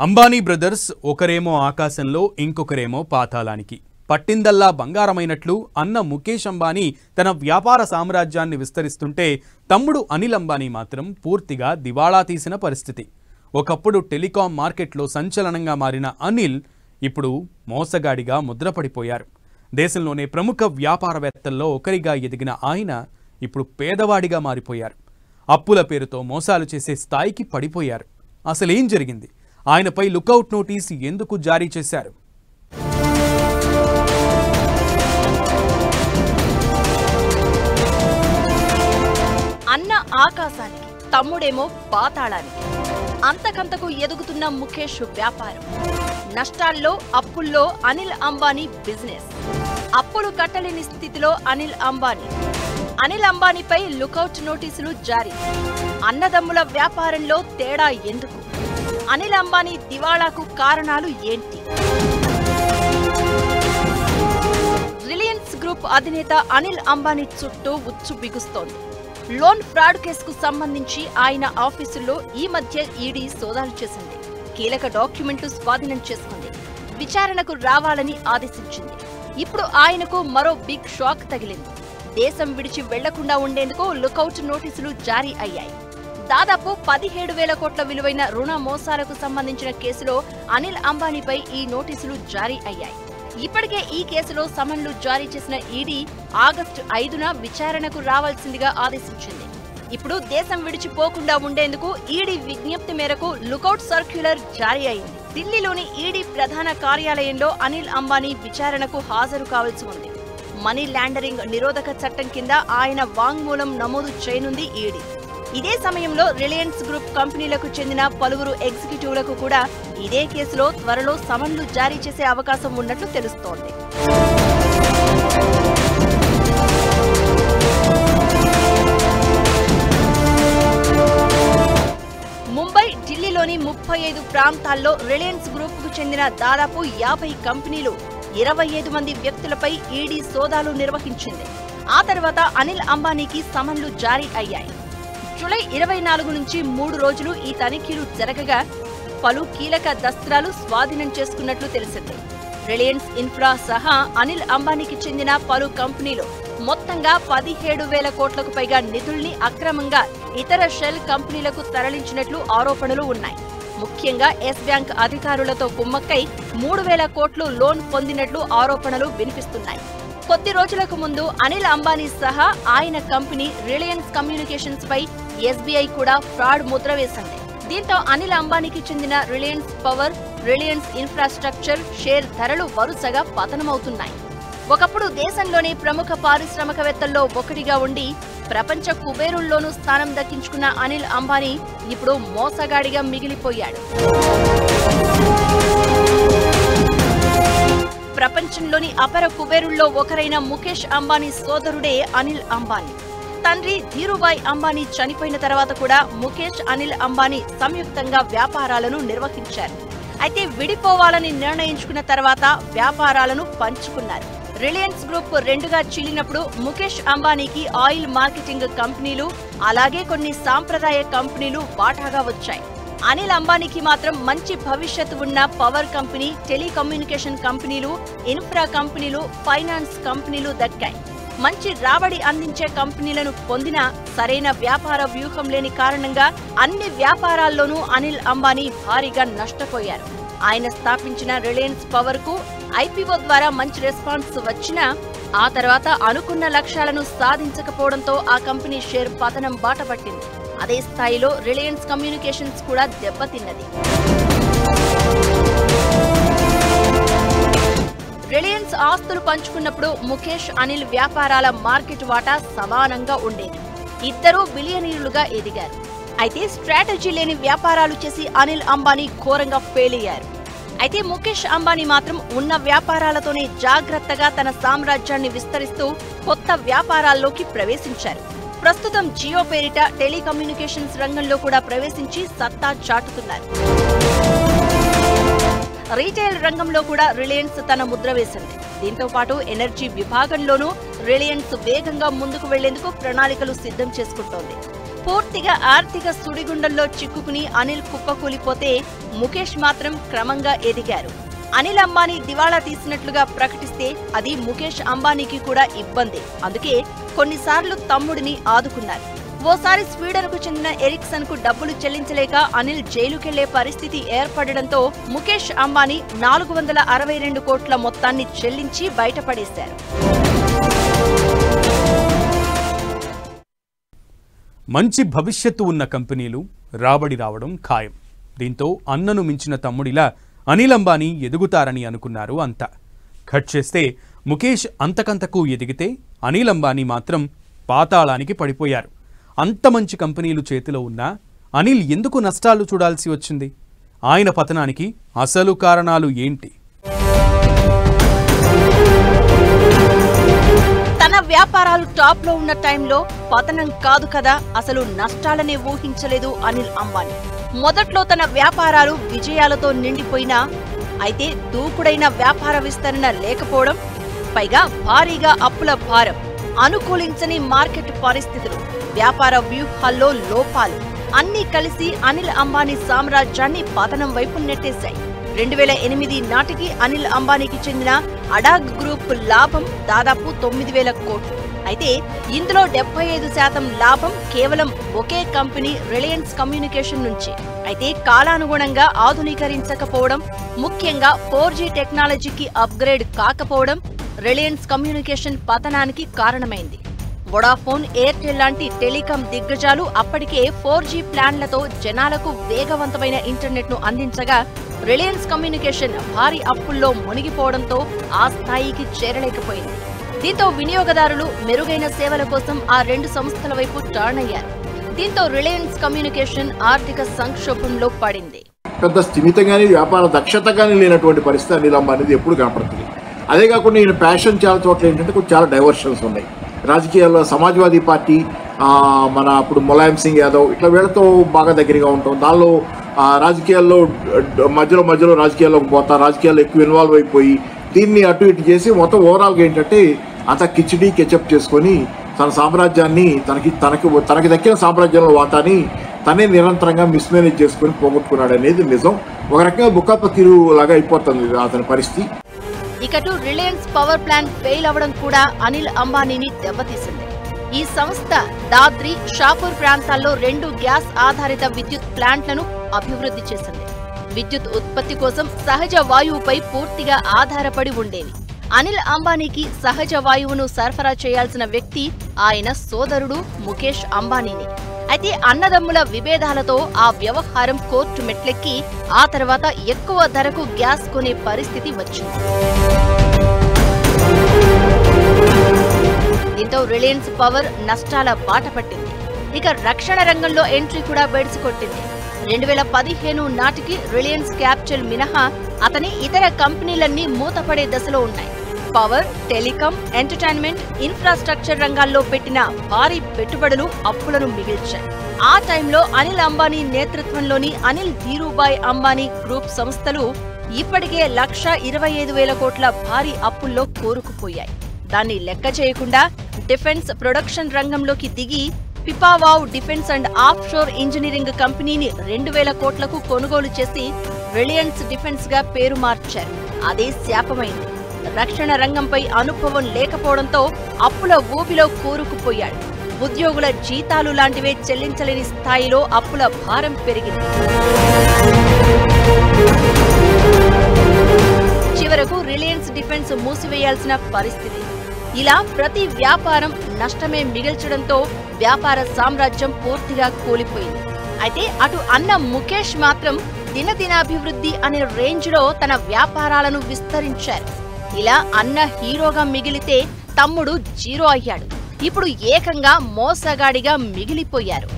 Ambani brothers ఒకరేమో ఆకాశంలో ఇంకొకరేమో పాతాళానికి. పట్టిందల్లా బంగారమైనట్లు అన్న ముఖేష్ అంబానీ తన వ్యాపార సామ్రాజ్యాన్ని విస్తరిస్తుంటే తమ్ముడు అనిల్ అంబానీ మాత్రం పూర్తిగా దివాళా తీసిన పరిస్థితి. ఒకప్పుడు టెలికాం మార్కెట్లో సంచలనంగా మారిన అనిల్ ఇప్పుడు మోసగాడిగా ముద్రపడిపోయారు. దేశంలోనే ప్రముఖ వ్యాపారవేత్తల్లో ఒకరిగా ఎదిగిన ఆయన ఇప్పుడు పేదవాడిగా మారిపోయారు. అప్పుల పేరుతో మోసాలు చేసే స్థాయికి పడిపోయారు. అసలేం జరిగింది? ఆయనపై లుకౌట్ నోటీస్ ఎందుకు జారీ చేశారు? అన్న ఆకాశానికి, తమ్ముడేమో పాతాళానికి. అంతకంతకు ఎదుగుతున్న ముఖేష్ వ్యాపారం, నష్టాల్లో అప్పుల్లో అనిల్ అంబానీ బిజినెస్. అప్పులు కట్టలేని స్థితిలో అనిల్ అంబానీపై లుకౌట్ నోటీసులు జారీ. అన్నదమ్ముల వ్యాపారంలో తేడా ఎందుకు? అనిల్ అంబానీ దివాళాకు కారణాలు ఏంటి? రిలయన్స్ గ్రూప్ అధినేత అనిల్ అంబానీ చుట్టూ ఉచ్చు బిగుస్తోంది. లోన్ ఫ్రాడ్ కేసుకు సంబంధించి ఆయన ఆఫీసుల్లో ఈ మధ్య ఈడీ సోదాలు చేసింది. కీలక డాక్యుమెంట్లు స్వాధీనం చేసుకుంది. విచారణకు రావాలని ఆదేశించింది. ఇప్పుడు ఆయనకు మరో బిగ్ షాక్ తగిలింది. దేశం విడిచి వెళ్లకుండా ఉండేందుకు లుకౌట్ నోటీసులు జారీ అయ్యాయి. దాదాపు 17,000 కోట్ల విలువైన రుణ మోసాలకు సంబంధించిన కేసులో అనిల్ అంబానీపై ఈ నోటీసులు జారీ అయ్యాయి. ఇప్పటికే ఈ కేసులో సమన్లు జారీ చేసిన ఈడీ ఆగస్టు 5న విచారణకు రావాల్సిందిగా ఆదేశించింది. ఇప్పుడు దేశం విడిచిపోకుండా ఉండేందుకు ఈడీ విజ్ఞప్తి మేరకు లుకౌట్ సర్క్యులర్ జారీ అయింది. ఢిల్లీలోని ఈడీ ప్రధాన కార్యాలయంలో అనిల్ అంబానీ విచారణకు హాజరు కావాల్సి ఉంది. మనీ లాండరింగ్ నిరోధక చట్టం కింద ఆయన వాంగ్మూలం నమోదు చేయనుంది ఈడీ. ఇదే సమయంలో రిలయన్స్ గ్రూప్ కంపెనీలకు చెందిన పలువురు ఎగ్జిక్యూటివ్లకు కూడా ఇదే కేసులో త్వరలో సమన్లు జారీ చేసే అవకాశం ఉన్నట్లు తెలుస్తోంది. ముంబై, ఢిల్లీలోని 35 ప్రాంతాల్లో రిలయన్స్ గ్రూప్కు చెందిన దాదాపు 50 కంపెనీలు, 25 మంది వ్యక్తులపై ఈడీ సోదాలు నిర్వహించింది. ఆ తర్వాత అనిల్ అంబానీకి సమన్లు జారీ అయ్యాయి. జూలై 24 నుంచి 3 రోజులు ఈ తనిఖీలు జరగగా పలు కీలక దస్త్రాలు స్వాధీనం చేసుకున్నట్లు తెలిసింది. రిలయన్స్ ఇన్ఫ్రా సహా అనిల్ అంబానీకి చెందిన పలు కంపెనీలు మొత్తంగా 17,000 కోట్లకు పైగా నిధుల్ని అక్రమంగా ఇతర షెల్ కంపెనీలకు తరలించినట్లు ఆరోపణలు ఉన్నాయి. ముఖ్యంగా ఎస్ బ్యాంక్ అధికారులతో కుమ్మక్కై 3,000 కోట్లు లోన్ పొందినట్లు ఆరోపణలు వినిపిస్తున్నాయి. కొద్ది రోజులకు ముందు అనిల్ అంబానీ సహా ఆయన కంపెనీ రిలయన్స్ కమ్యూనికేషన్స్ పై ఎస్బీఐ కూడా ఫ్రాడ్ ముద్ర వేసింది. దీంతో అనిల్ అంబానీకి చెందిన Reliance power, Reliance infrastructure share ధరలు వరుసగా పతనమవుతున్నాయి. ఒకప్పుడు దేశంలోని ప్రముఖ పారిశ్రామికవేత్తల్లో ఒకటిగా ఉండి ప్రపంచ కుబేరుల్లోనూ స్థానం దక్కించుకున్న అనిల్ అంబానీ ఇప్పుడు మోసగాడిగా మిగిలిపోయాడు. ప్రపంచంలోని అపర కుబేరుల్లో ఒకరైన ముఖేష్ అంబానీ సోదరుడే అనిల్ అంబానీ. తండ్రి ధీరుభాయ్ అంబానీ చనిపోయిన తర్వాత కూడా ముఖేష్, అనిల్ అంబానీ సంయుక్తంగా వ్యాపారాలను నిర్వహించారు. అయితే విడిపోవాలని నిర్ణయించుకున్న తర్వాత వ్యాపారాలను పంచుకున్నారు. రిలయన్స్ గ్రూప్ 2గా చీలినప్పుడు ముఖేష్ అంబానీకి ఆయిల్ మార్కెటింగ్ కంపెనీలు, అలాగే కొన్ని సాంప్రదాయ కంపెనీలు వాటాగా వచ్చాయి. అనిల్ అంబానీకి మాత్రం మంచి భవిష్యత్తు ఉన్న పవర్ కంపెనీ, టెలికమ్యూనికేషన్ కంపెనీలు, ఇన్ఫ్రా కంపెనీలు, ఫైనాన్స్ కంపెనీలు దక్కాయి. మంచి రాబడి అందించే కంపెనీలను పొందినా సరైన వ్యాపార వ్యూహం లేని కారణంగా అన్ని వ్యాపారాల్లోనూ అనిల్ అంబానీ భారీగా నష్టపోయారు. ఆయన స్థాపించిన రిలయన్స్ పవర్ కు ఐపీఓ ద్వారా మంచి రెస్పాన్స్ వచ్చినా ఆ తర్వాత అనుకున్న లక్ష్యాలను సాధించకపోవడంతో ఆ కంపెనీ షేర్ పతనం బాటపట్టింది. అదే స్థాయిలో రిలయన్స్ కమ్యూనికేషన్స్ కూడా దెబ్బతిన్నది. రిలయన్స్ ఆస్తులు పంచుకున్నప్పుడు ముఖేష్, అనిల్ వ్యాపారాల మార్కెట్ వాటా సమానంగా ఉండేది. ఇద్దరూ బిలియనీరులుగా ఎదిగారు. అయితే స్ట్రాటజీ లేని వ్యాపారాలు చేసి అనిల్ అంబానీ ఘోరంగా ఫెయిల్ అయ్యారు. అయితే ముఖేష్ అంబానీ మాత్రం ఉన్న వ్యాపారాలతోనే జాగ్రత్తగా తన సామ్రాజ్యాన్ని విస్తరిస్తూ కొత్త వ్యాపారాల్లోకి ప్రవేశించారు. ప్రస్తుతం జియో పేరిట టెలికమ్యూనికేషన్స్ రంగంలో కూడా ప్రవేశించి సత్తా చాటుతున్నారు. రీటైల్ రంగంలో కూడా రిలయన్స్ తన ముద్ర వేసింది. దీంతో పాటు ఎనర్జీ విభాగంలోనూ రిలయన్స్ వేగంగా ముందుకు వెళ్లేందుకు ప్రణాళికలు సిద్ధం చేసుకుంటోంది. పూర్తిగా ఆర్థిక సుడిగుండంలో చిక్కుకుని అనిల్ కుప్పకూలిపోతే ముఖేష్ మాత్రం క్రమంగా ఎదిగారు. అనిల్ అంబానీ దివాళా తీసినట్లుగా ప్రకటిస్తే అది ముఖేష్ అంబానీకి కూడా ఇబ్బంది. అందుకే కొన్నిసార్లు తమ్ముడిని ఆదుకున్నారు. ఓసారి స్వీడన్కు చెందిన ఎరిక్సన్ కు డబ్బులు చెల్లించలేక అనిల్ జైలుకెళ్లే పరిస్థితి ఏర్పడడంతో ముఖేష్ అంబానీ 462 కోట్ల మొత్తాన్ని చెల్లించి బయటపడేశారు. మంచి భవిష్యత్తు ఉన్న కంపెనీలు రాబడి రావడం ఖాయం. దీంతో అన్నను మించిన తమ్ముడిలా అనిల్ అంబానీ ఎదుగుతారని అనుకున్నారు అంతా. కట్ చేస్తే ముఖేష్ అంతకంతకు ఎదిగితే అనిల్ అంబానీ మాత్రం పాతాళానికి పడిపోయారు. అంత మంచి కంపెనీలు చేతిలో ఉన్నా అనిల్ ఎందుకు నష్టాలు చూడాల్సి వచ్చింది? ఆయన పతనానికి అసలు కారణాలు ఏంటి? తన వ్యాపారాలు టాప్ లో ఉన్న టైంలో పతనం కాదు కదా, అసలు నష్టాలనే ఊహించలేదు అనిల్ అంబానీ. మొదట్లో తన వ్యాపారాలు విజయాలతో నిండిపోయినా అయితే దూకుడైన వ్యాపార విస్తరణ లేకపోవడం, పైగా భారీగా అప్పుల భారం, అనుకూలించని మార్కెట్ పరిస్థితులు, వ్యాపార వ్యూహాల్లో లోపాలు అన్నీ కలిసి అనిల్ అంబానీ సామ్రాజ్యాన్ని పతనం వైపు నెట్టేశాయి. 2008 నాటికి అనిల్ అంబానీకి చెందిన అడాగ్ గ్రూప్ లాభం దాదాపు 9,000 కోట్లు. అయితే ఇందులో 75% లాభం కేవలం ఒకే కంపెనీ రిలయన్స్ కమ్యూనికేషన్ నుంచి. అయితే కాలానుగుణంగా ఆధునీకరించకపోవడం, ముఖ్యంగా 4G టెక్నాలజీకి అప్గ్రేడ్ కాకపోవడం రిలయన్స్ కమ్యూనికేషన్ పతనానికి కారణమైంది. వొడాఫోన్, ఎయిర్టెల్ లాంటి టెలికాం దిగ్గజాలు అప్పటికే 4G ప్లాన్లతో జనాలకు వేగవంతమైన ఇంటర్నెట్ను అందించగా రిలయన్స్ కమ్యూనికేషన్ భారీ అప్పుల్లో మునిగిపోవడంతో ఆ స్థాయికి చేరలేకపోయింది. దీంతో వినియోగదారులు మెరుగైన సేవల కోసం ఆ రెండు సంస్థల వైపు టర్న్ అయ్యారు. దీంతో రిలయన్స్ కమ్యూనికేషన్ ఆర్థిక సంక్షోభంలో పడింది. పెద్ద స్థిమితంగానే వ్యాపార దక్షతగానే లేనటువంటి పరిస్థితి అనిల్ అంబానీది ఎప్పుడు కనపడుతుంది. అదే కాకుండా ఈయన ప్యాషన్ చాలా చోట్ల ఏంటంటే కొంచెం చాలా డైవర్షన్స్ ఉన్నాయి. రాజకీయాల్లో సమాజ్వాదీ పార్టీ, మన అప్పుడు ములాయం సింగ్ యాదవ్ ఇట్లా వీళ్ళతో బాగా దగ్గరగా ఉంటాం. దానిలో రాజకీయాల్లో మధ్యలో రాజకీయాల్లోకి పోతా, రాజకీయాల్లో ఎక్కువ ఇన్వాల్వ్ అయిపోయి దీన్ని అటు ఇటు చేసి మొత్తం ఓవరాల్గా ఏంటంటే అంత కిచిడీ కెచప్ చేసుకొని తన సామ్రాజ్యాన్ని తనకి దక్కిన సామ్రాజ్యంలో వాటాని తనే నిరంతరంగా మిస్మేనేజ్ చేసుకొని పోగొట్టుకున్నాడు అనేది నిజం. ఒక రకంగా బుక్కప్ప తీరు లాగా అయిపోతుంది అతని పరిస్థితి. ఇకటు రిలయన్స్ పవర్ ప్లాంట్ ఫెయిల్ అవ్వడం కూడా అనిల్ అంబానీని దెబ్బతీసింది. ఈ సంస్థ దాద్రి, షాపూర్ ప్రాంతాల్లో 2 గ్యాస్ ఆధారిత విద్యుత్ ప్లాంట్లను అభివృద్ధి చేసింది. విద్యుత్ ఉత్పత్తి కోసం సహజ వాయువుపై పూర్తిగా ఆధారపడి ఉండేవి. అనిల్ అంబానీకి సహజ వాయువును సరఫరా చేయాల్సిన వ్యక్తి ఆయన సోదరుడు ముఖేష్ అంబానీని. అయితే అన్నదమ్ముల విభేదాలతో ఆ వ్యవహారం కోర్టు మెట్లెక్కి ఆ తర్వాత ఎక్కువ ధరకు గ్యాస్ కొనే పరిస్థితి వచ్చింది. దీంతో రిలయన్స్ పవర్ నష్టాల బాట పట్టింది. ఇక రక్షణ రంగంలో ఎంట్రీ కూడా బెడిసికొట్టింది. 2015 నాటికి రిలయన్స్ క్యాపిటల్ మినహా అతని ఇతర కంపెనీలన్నీ మూతపడే దశలో ఉన్నాయి. పవర్, టెలికాం, ఎంటర్టైన్మెంట్, ఇన్ఫ్రాస్ట్రక్చర్ రంగాల్లో పెట్టిన భారీ పెట్టుబడులు అప్పులను మిగిల్చాయి. ఆ టైంలో అనిల్ అంబానీ నేతృత్వంలోని అనిల్ ధీరుభాయ్ అంబానీ గ్రూప్ సంస్థలు ఇప్పటికే 1,25,000 కోట్ల భారీ అప్పుల్లో కూరుకుపోయాయి. దాన్ని లెక్క చేయకుండా డిఫెన్స్ ప్రొడక్షన్ రంగంలోకి దిగి Pipavav defence and of sure engineering కంపెనీని 2,000 కోట్లకు కొనుగోలు చేసి రిలయన్స్ డిఫెన్స్ గా పేరు మార్చారు. అదే శాపమైంది. రక్షణ రంగంపై అనుభవం లేకపోవడంతో అప్పుల ఊబిలో కూరుకుపోయాడు. ఉద్యోగుల జీతాలు లాంటివే చెల్లించలేని స్థాయిలో అప్పుల భారం పెరిగింది. చివరకు రిలయన్స్ డిఫెన్స్ మూసివేయాల్సిన పరిస్థితి. ఇలా ప్రతి వ్యాపారం నష్టమే మిగిల్చడంతో వ్యాపార సామ్రాజ్యం పూర్తిగా కూలిపోయింది. అయితే అటు అన్న ముఖేష్ మాత్రం దినదినాభివృద్ధి అనే రేంజ్లో తన వ్యాపారాలను విస్తరించారు. ఇలా అన్న హీరోగా మిగిలితే తమ్ముడు జీరో అయ్యాడు. ఇప్పుడు ఏకంగా మోసగాడిగా మిగిలిపోయారు.